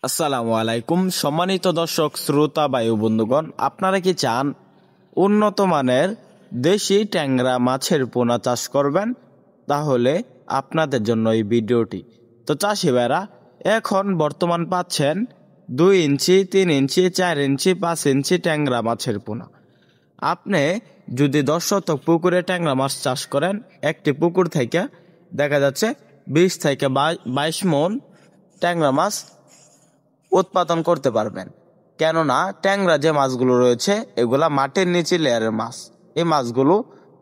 আসসালামু আলাইকুম সম্মানিত দর্শক শ্রোতা বায়ু বন্ধুগণ, আপনারা কি চান উন্নত মানের দেশি ট্যাংরা মাছের পোনা চাষ করবেন? তাহলে আপনাদের জন্য এই ভিডিওটি। তো চাষি ভাইরা এখন বর্তমান পাচ্ছেন 2 ইঞ্চি, 3 ইঞ্চি, 4 ইঞ্চি, 5 ইঞ্চি ট্যাংরা মাছের পোনা। আপনি যদি 10 শতক পুকুরে ট্যাংরা মাছ চাষ করেন, একটি পুকুর থেকে দেখা যাচ্ছে 20 থেকে 22 মণ ট্যাংরা মাছ উৎপাদন করতে পারবেন। কেননা ট্যাংরা যে মাছগুলো রয়েছে এগুলা মাটির নিচে লেয়ারের মাছ। এই মাছগুলো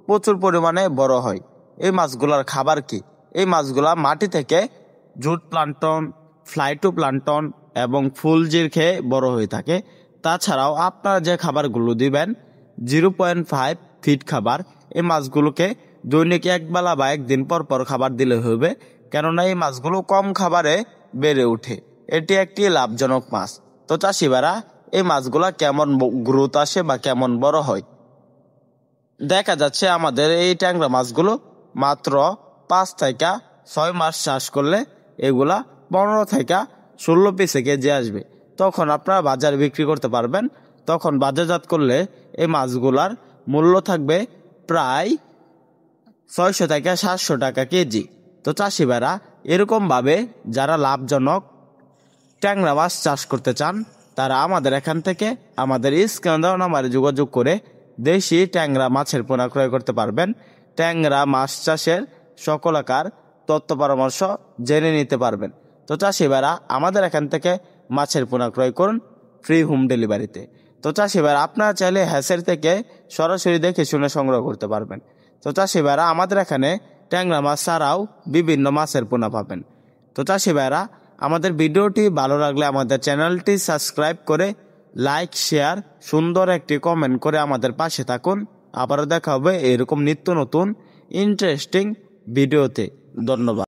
প্রচুর পরিমাণে বড় হয়। এই মাছগুলোর খাবার কি? এই মাছগুলা মাটি থেকে জুট প্লান্টন, ফ্লাইটোপ্লান্টন এবং ফুলজির খেয়ে বড় হয়ে থাকে। তাছাড়াও আপনারা যে খাবারগুলো দিবেন 0.5 ফিট খাবার, এই মাছগুলোকে দৈনিক একবেলা বা একদিন পর পর খাবার দিলে হবে। কেননা এই মাছগুলো কম খাবারে বেড়ে ওঠে। এটি একটি লাভজনক মাছ। তো চাষিবারা এই মাছগুলা কেমন গ্রোথ আসে বা কেমন বড় হয়, দেখা যাচ্ছে আমাদের এই ট্যাংরা মাছগুলো মাত্র 5 থেকে 6 মাস চাষ করলে এগুলা 15 থেকে 16 পিসে কেজি আসবে। তখন আপনারা বাজারে বিক্রি করতে পারবেন। তখন বাজারজাত করলে এই মাছগুলার মূল্য থাকবে প্রায় 600 থেকে 700 টাকা কেজি। তো চাষিবারা এরকমভাবে যারা লাভজনক ট্যাংরা মাছ চাষ করতে চান, তারা আমাদের এখান থেকে আমাদের স্ক্রিনে দেওয়া নম্বরে যোগাযোগ করে দেশি ট্যাংরা মাছের পোনা ক্রয় করতে পারবেন। ট্যাংরা মাছ চাষের সকল আকার তথ্য পরামর্শ জেনে নিতে পারবেন। তো চাষিভাইরা আমাদের এখান থেকে মাছের পোনা ক্রয় করুন ফ্রি হোম ডেলিভারিতে। তো চাষিভাইরা আপনারা চাইলে হ্যাসের থেকে সরাসরি দেখে শুনে সংগ্রহ করতে পারবেন। তো চাষিভাইরা আমাদের এখানে ট্যাংরা মাছ ছাড়াও বিভিন্ন মাছের পোনা পাবেন। তো চাষিভাইরা আমাদের ভিডিওটি ভালো লাগলে আমাদের চ্যানেলটি সাবস্ক্রাইব করে লাইক, শেয়ার, সুন্দর একটি কমেন্ট করে আমাদের পাশে থাকুন। আবারও দেখা হবে এরকম নিত্য নতুন ইন্টারেস্টিং ভিডিওতে। ধন্যবাদ।